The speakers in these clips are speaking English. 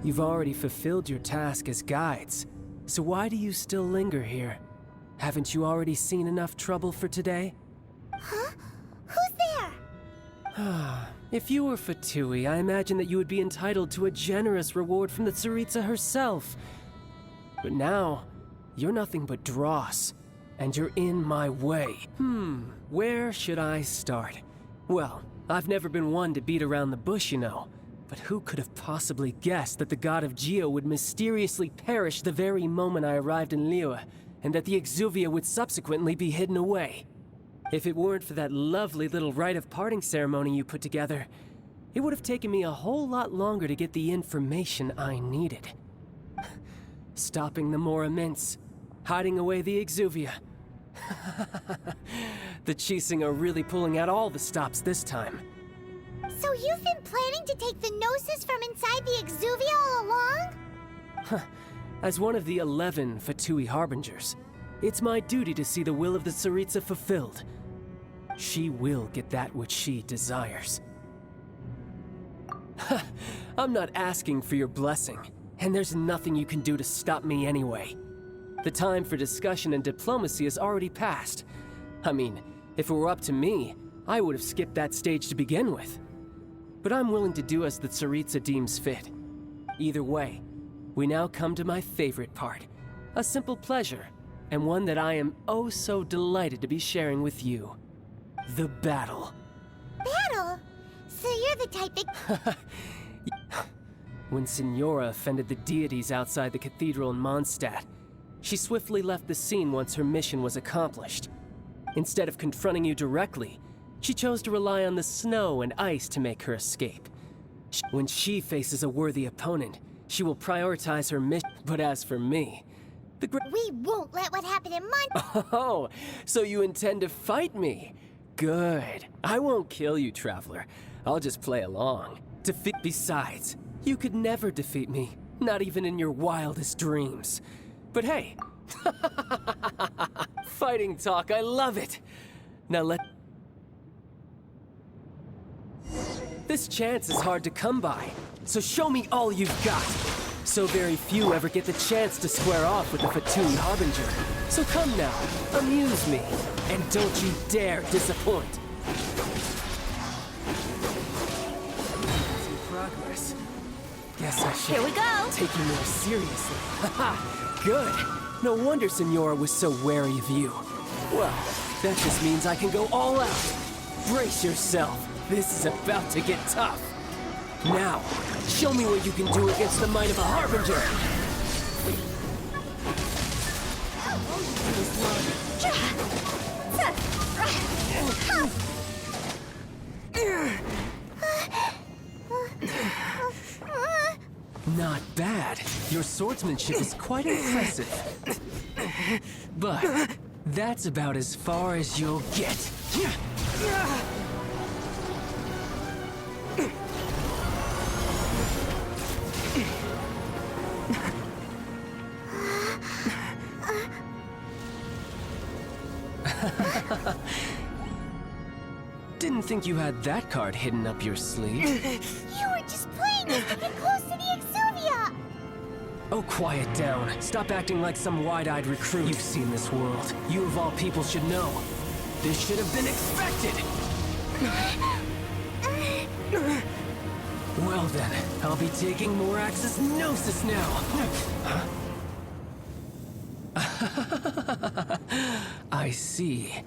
You've already fulfilled your task as guides, so why do you still linger here? Haven't you already seen enough trouble for today? Huh? Who's there? If you were Fatui, I imagine that you would be entitled to a generous reward from the Tsaritsa herself. But now, you're nothing but dross, and you're in my way. Where should I start? Well, I've never been one to beat around the bush, you know. But who could have possibly guessed that the god of Geo would mysteriously perish the very moment I arrived in Liyue, and that the Exuvia would subsequently be hidden away? If it weren't for that lovely little rite of parting ceremony you put together, it would have taken me a whole lot longer to get the information I needed. Stopping the Mora Mints, hiding away the Exuvia. The Chising are really pulling out all the stops this time. So you've been planning to take the Gnosis from inside the Exuvia all along? As one of the 11 Fatui Harbingers, it's my duty to see the will of the Tsaritsa fulfilled. She will get that which she desires. I'm not asking for your blessing, and there's nothing you can do to stop me anyway. The time for discussion and diplomacy has already passed. I mean, if it were up to me, I would have skipped that stage to begin with. But I'm willing to do as the Tsaritsa deems fit. Either way, we now come to my favorite part. A simple pleasure, and one that I am oh so delighted to be sharing with you. The battle. Battle? So you're the type that... When Signora offended the deities outside the cathedral in Mondstadt, she swiftly left the scene once her mission was accomplished. Instead of confronting you directly, she chose to rely on the snow and ice to make her escape. When she faces a worthy opponent, she will prioritize her mission. But as for me, We won't let what happened in Mondstadt... Oh, so you intend to fight me? Good. I won't kill you, Traveler. I'll just play along. Besides, you could never defeat me, not even in your wildest dreams. But hey, fighting talk, I love it. Now This chance is hard to come by, so show me all you've got. So very few ever get the chance to square off with the Fatui Harbinger. So come now, amuse me, and don't you dare disappoint. Some progress. Guess I should Here we go. take you more seriously. Haha, good. No wonder Signora was so wary of you. Well, that just means I can go all out. Brace yourself. This is about to get tough. Now, show me what you can do against the might of a Harbinger! Not bad. Your swordsmanship is quite impressive. But that's about as far as you'll get. Didn't think you had that card hidden up your sleeve. You were just playing us to get close to the Exuvia! Oh, quiet down. Stop acting like some wide-eyed recruit. You've seen this world. You of all people should know. This should have been expected! Well then, I'll be taking Morax's Gnosis now! I see.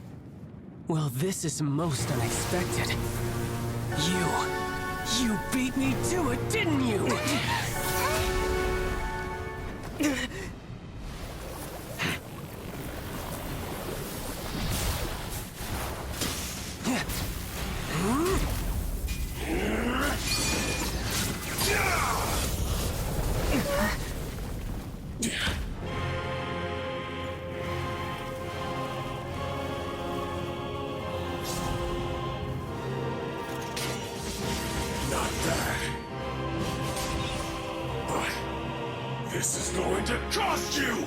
Well, this is most unexpected. You beat me to it, didn't you? Not bad. But this is going to cost you!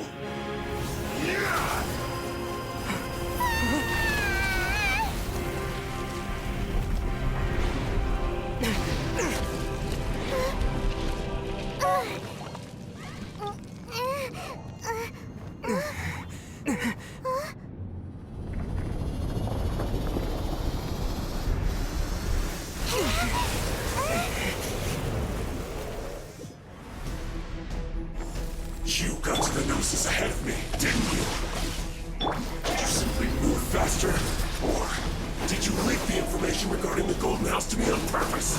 You got to the Gnosis ahead of me, didn't you? Did you simply move faster? Or did you leak the information regarding the Golden House to me on purpose?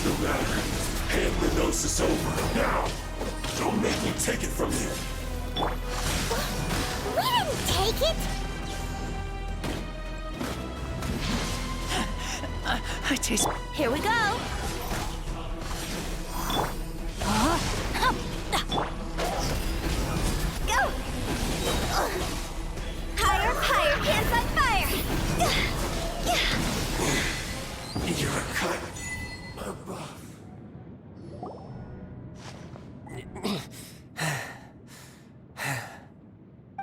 No matter. Hand the Gnosis over, now! Don't make me take it from you! We didn't take it! I taste... Here we go! Go! Higher, higher, pants on fire! You're a cut above.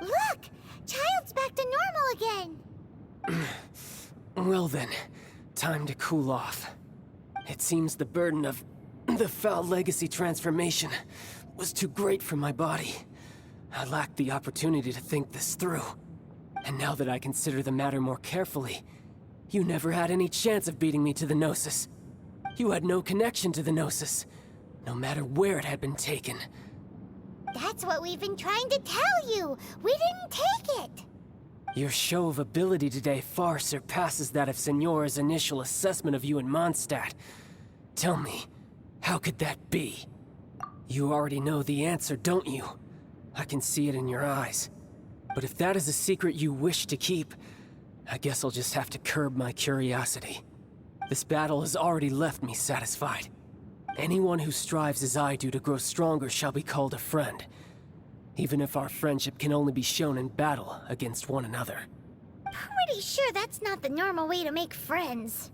Look! Childe's back to normal again! Well then, time to cool off. It seems the burden of the foul legacy transformation was too great for my body. I lacked the opportunity to think this through. And now that I consider the matter more carefully, you never had any chance of beating me to the Gnosis. You had no connection to the Gnosis, no matter where it had been taken. That's what we've been trying to tell you! We didn't take it! Your show of ability today far surpasses that of Signora's initial assessment of you in Mondstadt. Tell me, how could that be? You already know the answer, don't you? I can see it in your eyes. But if that is a secret you wish to keep, I guess I'll just have to curb my curiosity. This battle has already left me satisfied. Anyone who strives as I do to grow stronger shall be called a friend, even if our friendship can only be shown in battle against one another. Pretty sure that's not the normal way to make friends.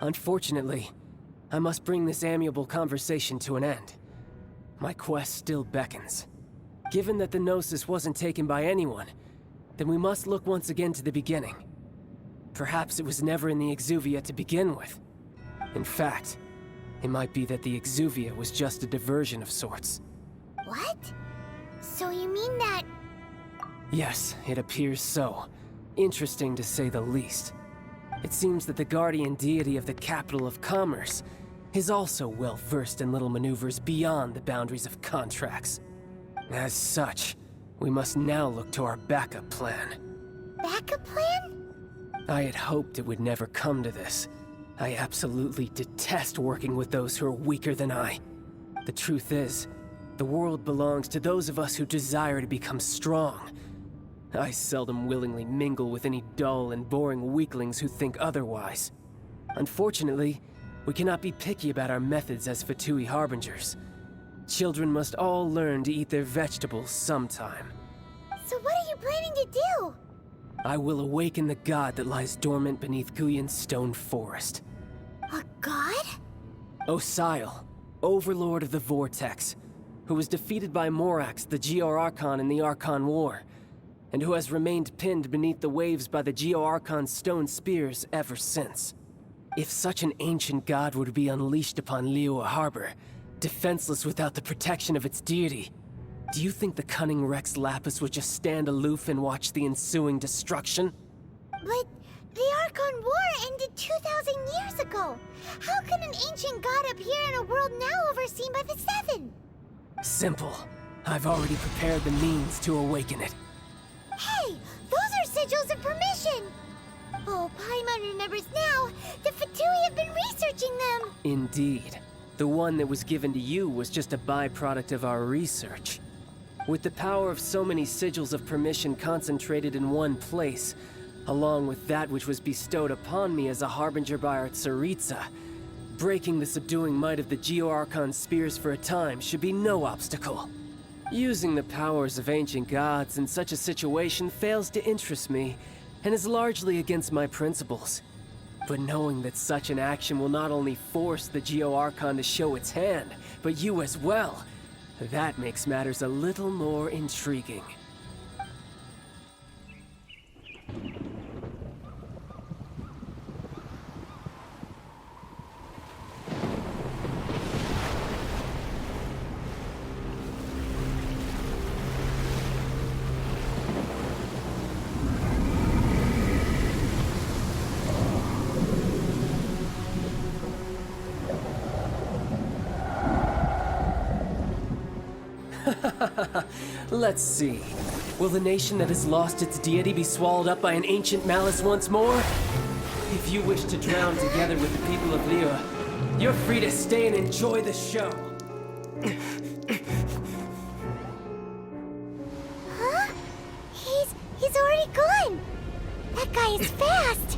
Unfortunately, I must bring this amiable conversation to an end. My quest still beckons. Given that the Gnosis wasn't taken by anyone, then we must look once again to the beginning. Perhaps it was never in the Exuvia to begin with. In fact, it might be that the Exuvia was just a diversion of sorts. What? So you mean that... Yes, it appears so. Interesting to say the least. It seems that the guardian deity of the capital of commerce is also well versed in little maneuvers beyond the boundaries of contracts. As such, we must now look to our backup plan. backup plan? I had hoped it would never come to this. I absolutely detest working with those who are weaker than I. The truth is, the world belongs to those of us who desire to become strong. I seldom willingly mingle with any dull and boring weaklings who think otherwise. Unfortunately, we cannot be picky about our methods as Fatui Harbingers. Children must all learn to eat their vegetables sometime. So what are you planning to do? I will awaken the god that lies dormant beneath Guyon's stone forest. A god? Osial, overlord of the Vortex, who was defeated by Morax, the Geo-Archon in the Archon War, and who has remained pinned beneath the waves by the Geo-Archon's stone spears ever since. If such an ancient god were to be unleashed upon Liyue Harbor, defenseless without the protection of its deity, do you think the cunning Rex Lapis would just stand aloof and watch the ensuing destruction? But the Archon War ended 2,000 years ago. How can an ancient god appear in a world now overseen by the Seven? Simple. I've already prepared the means to awaken it. Hey, those are sigils of permission! Oh, Paimon remembers now. The Fatui have been researching them. Indeed. The one that was given to you was just a byproduct of our research. With the power of so many sigils of permission concentrated in one place, along with that which was bestowed upon me as a harbinger by our Tsaritsa, breaking the subduing might of the Geo-Archon spears for a time should be no obstacle. Using the powers of ancient gods in such a situation fails to interest me, and is largely against my principles. But knowing that such an action will not only force the Geo-Archon to show its hand, but you as well, that makes matters a little more intriguing. Let's see. Will the nation that has lost its deity be swallowed up by an ancient malice once more? If you wish to drown together with the people of Liyue, you're free to stay and enjoy the show. Huh? He's already gone. That guy is fast.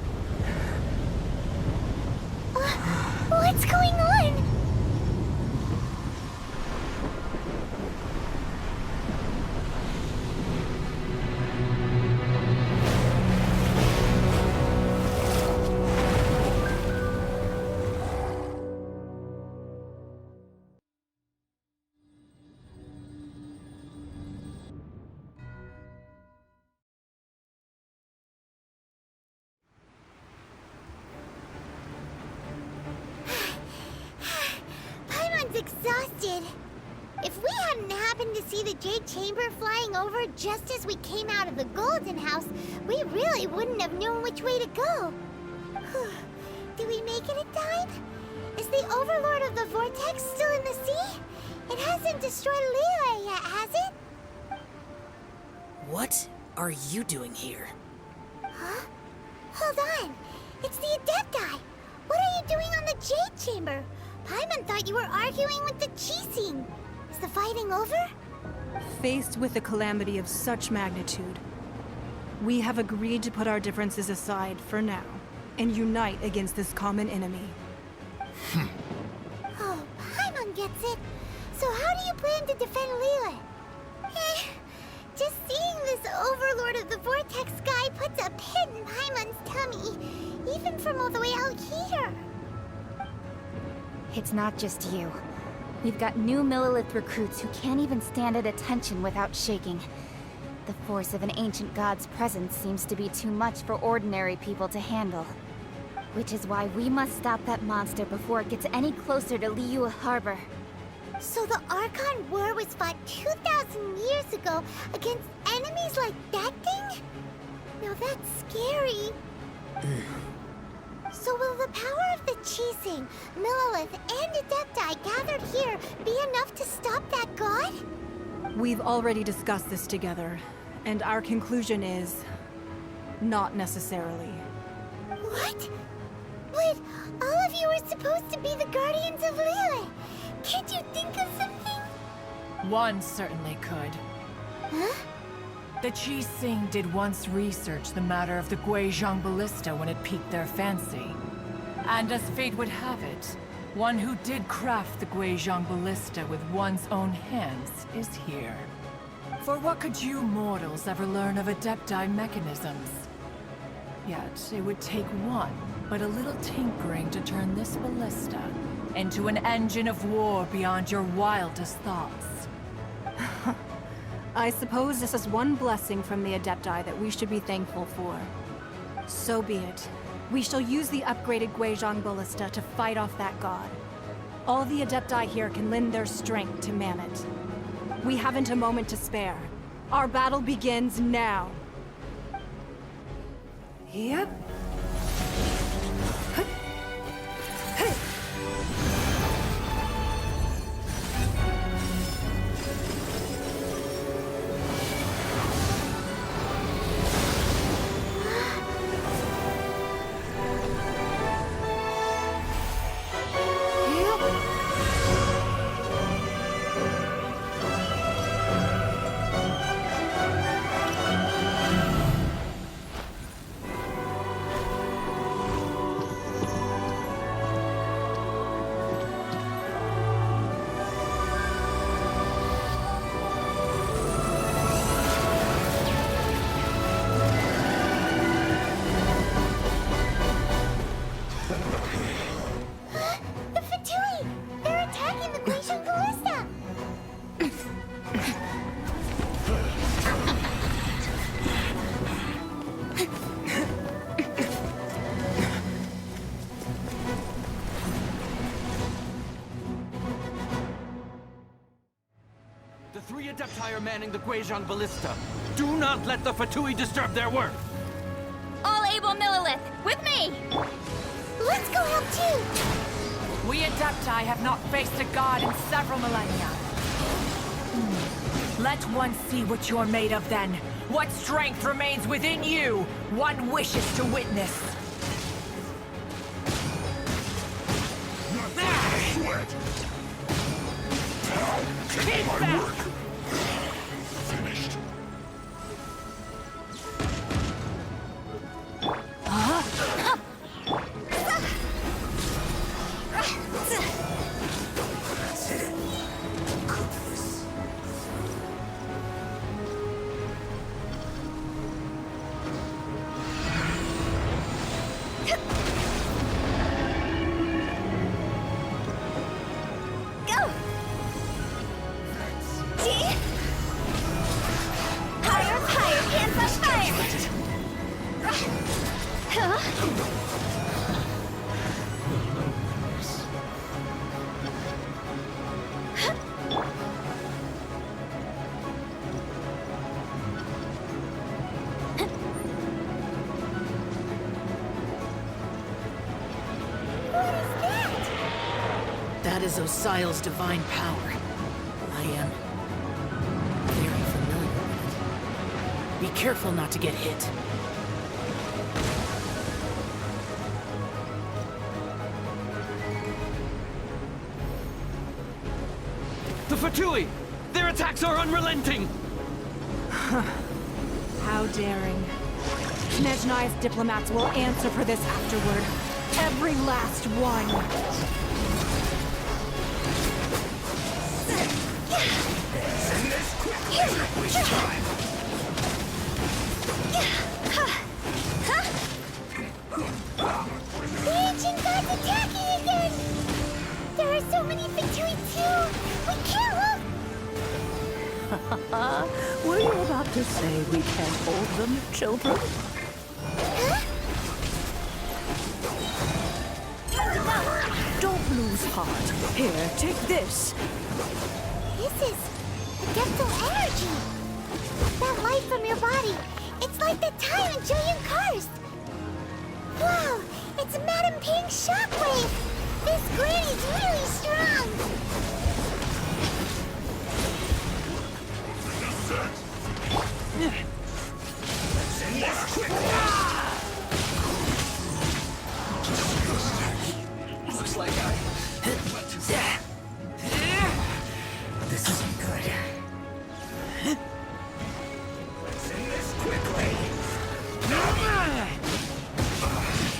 What's going on? Exhausted. If we hadn't happened to see the Jade Chamber flying over just as we came out of the Golden House, we really wouldn't have known which way to go. Did we make it in time? Is the Overlord of the Vortex still in the sea? It hasn't destroyed Liyue yet, has it? What are you doing here? Huh? Hold on. It's the Adepti. What are you doing on the Jade Chamber? Paimon thought you were arguing with the Chising. Is the fighting over? Faced with a calamity of such magnitude, we have agreed to put our differences aside for now and unite against this common enemy. Oh, Paimon gets it. So how do you plan to defend Liyue? Just seeing this Overlord of the Vortex guy puts a pit in Paimon's tummy, even from all the way out here. It's not just you. We've got new Millilith recruits who can't even stand at attention without shaking. The force of an ancient god's presence seems to be too much for ordinary people to handle. Which is why we must stop that monster before it gets any closer to Liyue Harbor. So the Archon War was fought 2,000 years ago against enemies like that thing? Now that's scary. So will the power of the Chising, Millilith, and Adepti gathered here be enough to stop that god? We've already discussed this together, and our conclusion is... not necessarily. What? But all of you were supposed to be the guardians of Liyue. Can't you think of something? One certainly could. Huh? The Chising did once research the matter of the Guizhong Ballista when it piqued their fancy. And as fate would have it, one who did craft the Guizhong Ballista with one's own hands is here. For what could you mortals ever learn of Adepti mechanisms? Yet it would take one, but a little tinkering to turn this ballista into an engine of war beyond your wildest thoughts. I suppose this is one blessing from the Adepti that we should be thankful for. So be it. We shall use the upgraded Guizhong Ballista to fight off that god. All the Adepti here can lend their strength to man it. We haven't a moment to spare. Our battle begins now. Yep. The three Adepti are manning the Guizhong Ballista. Do not let the Fatui disturb their work! All able Millilith, with me! Let's go help too! We Adepti have not faced a god in several millennia. Let one see what you're made of then. What strength remains within you? One wishes to witness. Sweat! Keep My back! work! Finished. Go! See? Higher, higher, can't flash fire! Huh? That is Osial's divine power. I am very familiar with it. Be careful not to get hit. The Fatui! Their attacks are unrelenting! How daring. Snezhnai's diplomats will answer for this afterward. Every last one. The ancient god's attacking again! There are so many Fatui too! We can't look! Were you about to say we can't hold them, children? Don't lose heart. Here, take this. This is Adeptal energy! That light from your body, it's like the time in Julian Karst! Wow, it's Madame Ping's shockwave! This granny's really strong! Looks like I... This isn't good. Let's end this quickly.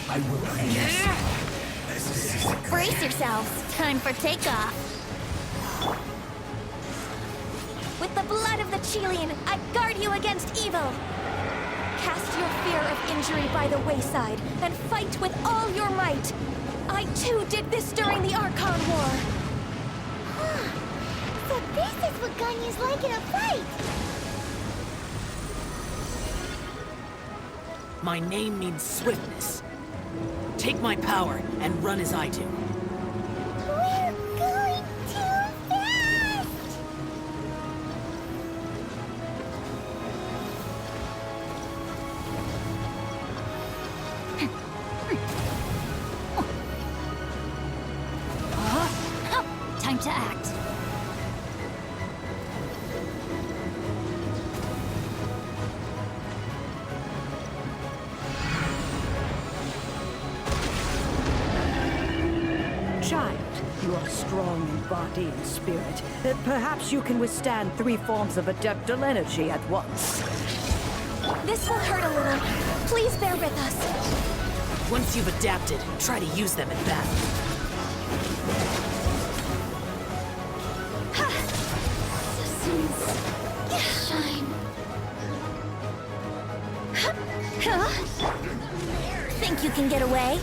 I will finish. This isn't good. Brace yourselves, time for takeoff! With the blood of the Chilean, I guard you against evil! Cast your fear of injury by the wayside, and fight with all your might! I too did this during the Archon War! So this is what Ganyu's like in a fight! My name means swiftness. Take my power and run as I do. We're going too fast! Time to act. Child, you are strong in body and spirit. Perhaps you can withstand 3 forms of Adeptal energy at once. This will hurt a little. Please bear with us. Once you've adapted, try to use them in battle. Shine. Huh? Think you can get away?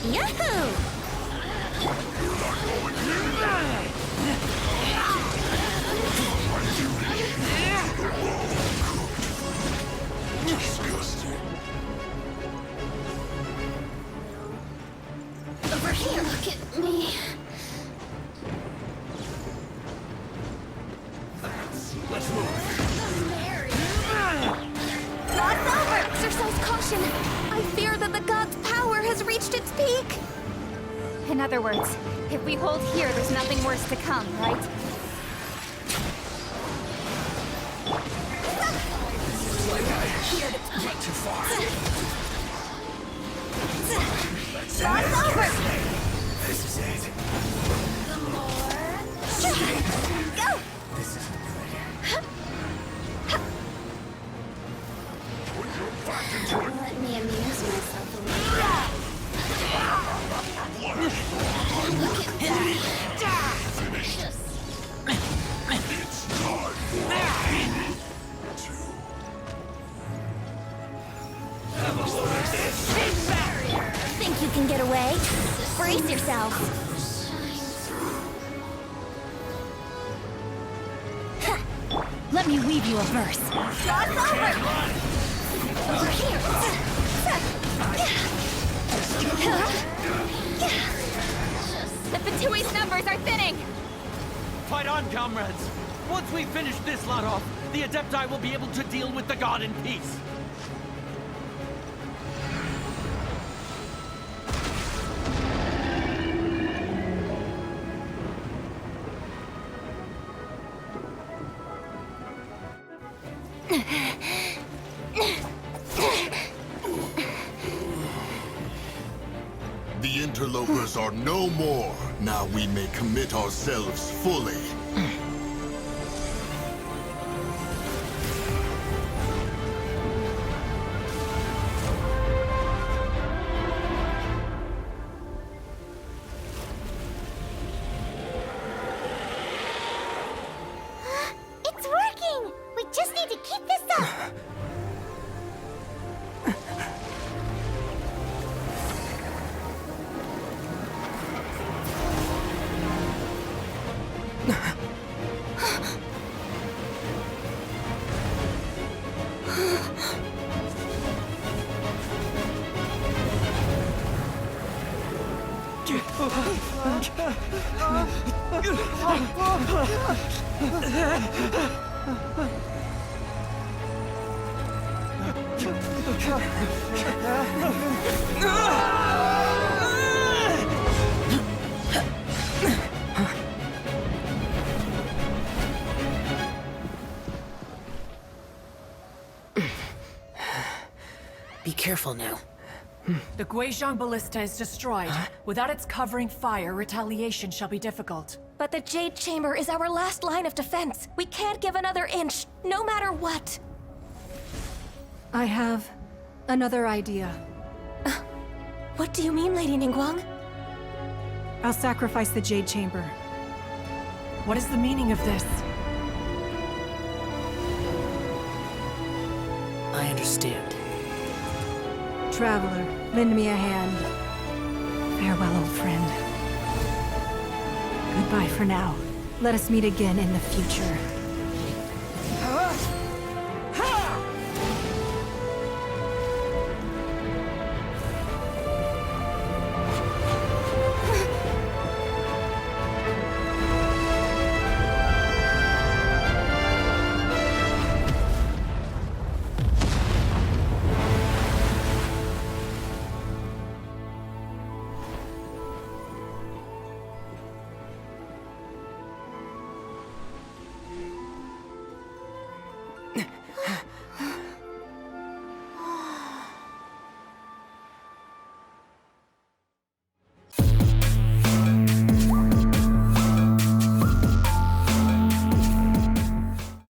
Yahoo! Over here. Look at me. Let's move. God's over! Exercise caution. I fear that the god's power has reached its peak. In other words, if we hold here, there's nothing worse to come, right? here to You went too far. cross over! This is it. Go! This isn't good. Put your back into it. Let me amuse myself a little. Look at that! Finished. It's time for Think you can get away? Brace yourself! Let me weave you a verse. Cross over! Over here! The Fatui's numbers are thinning! Fight on, comrades! Once we finish this lot off, the Adepti will be able to deal with the god in peace. The interlopers are no more. Now we may commit ourselves fully. It's working! We just need to keep this up! Be careful now. The Guizhong Ballista is destroyed. Without its covering fire, retaliation shall be difficult. But the Jade Chamber is our last line of defense. We can't give another inch, no matter what. I have another idea. What do you mean, Lady Ningguang? I'll sacrifice the Jade Chamber. What is the meaning of this? I understand. Traveler, lend me a hand. Farewell, old friend. Goodbye for now. Let us meet again in the future.